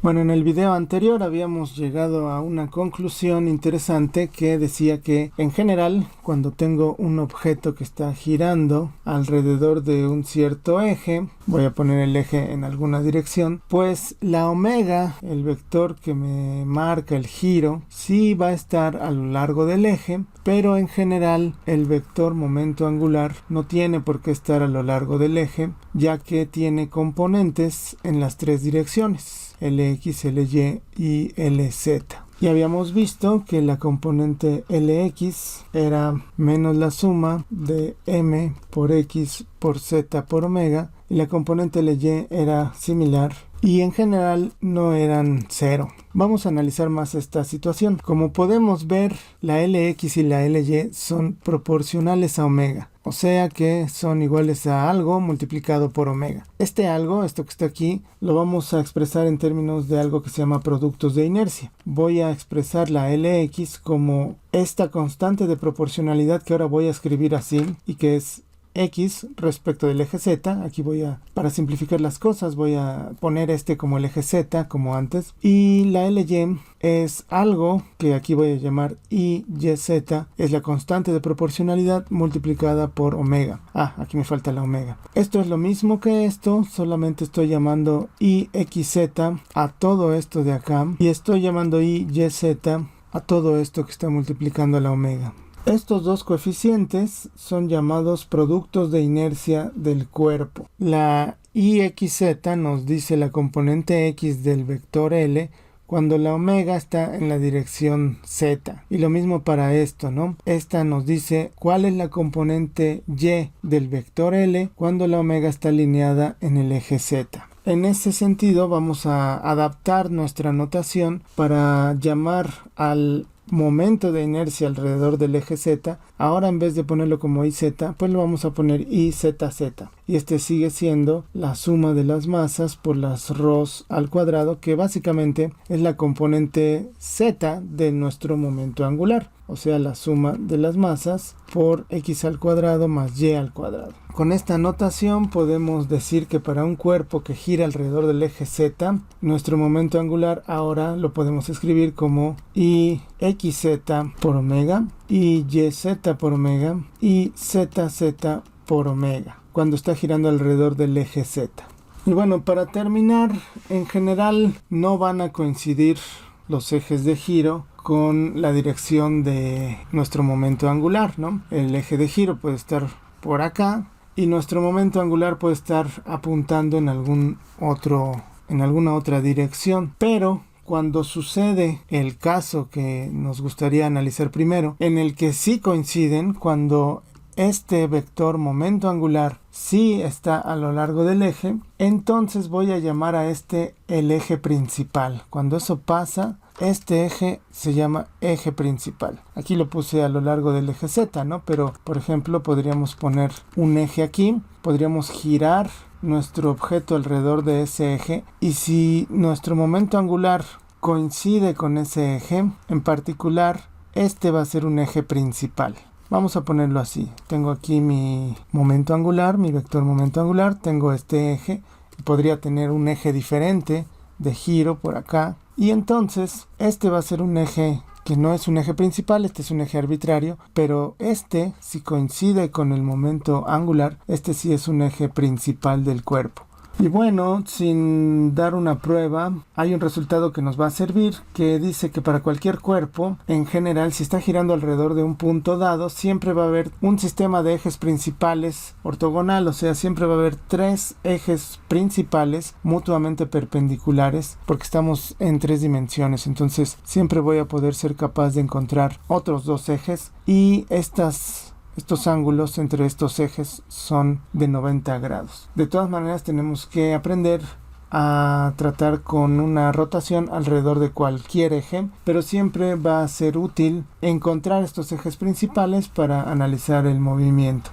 Bueno, en el video anterior habíamos llegado a una conclusión interesante que decía que en general cuando tengo un objeto que está girando alrededor de un cierto eje, voy a poner el eje en alguna dirección, pues la omega, el vector que me marca el giro, sí va a estar a lo largo del eje, pero en general el vector momento angular no tiene por qué estar a lo largo del eje, ya que tiene componentes en las tres direcciones. Lx, Ly y Lz. Y habíamos visto que la componente Lx era menos la suma de m por x por z por omega, y la componente Ly era similar y en general no eran cero. Vamos a analizar más esta situación. Como podemos ver, la Lx y la Ly son proporcionales a omega, o sea que son iguales a algo multiplicado por omega. Este algo, esto que está aquí, lo vamos a expresar en términos de algo que se llama productos de inercia. Voy a expresar la Lx como esta constante de proporcionalidad que ahora voy a escribir así y que es x respecto del eje z. Aquí para simplificar las cosas, voy a poner este como el eje z, como antes. Y la Ly es algo que aquí voy a llamar Iyz, es la constante de proporcionalidad multiplicada por omega. Aquí me falta la omega. Esto es lo mismo que esto, solamente estoy llamando Ixz a todo esto de acá, y estoy llamando Iyz a todo esto que está multiplicando la omega. Estos dos coeficientes son llamados productos de inercia del cuerpo. La Ixz nos dice la componente x del vector L cuando la omega está en la dirección z. Y lo mismo para esto, ¿no? Esta nos dice cuál es la componente y del vector L cuando la omega está alineada en el eje z. En ese sentido vamos a adaptar nuestra notación para llamar al momento de inercia alrededor del eje z. Ahora en vez de ponerlo como Iz, pues lo vamos a poner Izz. Y este sigue siendo la suma de las masas por las ρs al cuadrado, que básicamente es la componente z de nuestro momento angular. O sea, la suma de las masas por x al cuadrado más y al cuadrado. Con esta notación podemos decir que para un cuerpo que gira alrededor del eje z, nuestro momento angular ahora lo podemos escribir como Ixz por omega, Iyz por omega y Zz por omega, cuando está girando alrededor del eje z. Y bueno, para terminar, en general no van a coincidir los ejes de giro con la dirección de nuestro momento angular, ¿no? El eje de giro puede estar por acá y nuestro momento angular puede estar apuntando en alguna otra dirección, pero cuando sucede el caso que nos gustaría analizar primero, en el que sí coinciden, cuando este vector momento angular sí está a lo largo del eje, entonces voy a llamar a este el eje principal. Cuando eso pasa, este eje se llama eje principal. Aquí lo puse a lo largo del eje z, ¿no? Pero, por ejemplo, podríamos poner un eje aquí, podríamos girar nuestro objeto alrededor de ese eje, y si nuestro momento angular coincide con ese eje, en particular, este va a ser un eje principal. Vamos a ponerlo así. Tengo aquí mi momento angular, mi vector momento angular, tengo este eje, y podría tener un eje diferente de giro por acá, y entonces este va a ser un eje que no es un eje principal, este es un eje arbitrario, pero este, si coincide con el momento angular, este sí es un eje principal del cuerpo. Y bueno, sin dar una prueba, hay un resultado que nos va a servir, que dice que para cualquier cuerpo, en general, si está girando alrededor de un punto dado, siempre va a haber un sistema de ejes principales ortogonal, o sea, siempre va a haber tres ejes principales mutuamente perpendiculares, porque estamos en tres dimensiones, entonces siempre voy a poder ser capaz de encontrar otros dos ejes, y estos ángulos entre estos ejes son de 90 grados. De todas maneras, tenemos que aprender a tratar con una rotación alrededor de cualquier eje, pero siempre va a ser útil encontrar estos ejes principales para analizar el movimiento.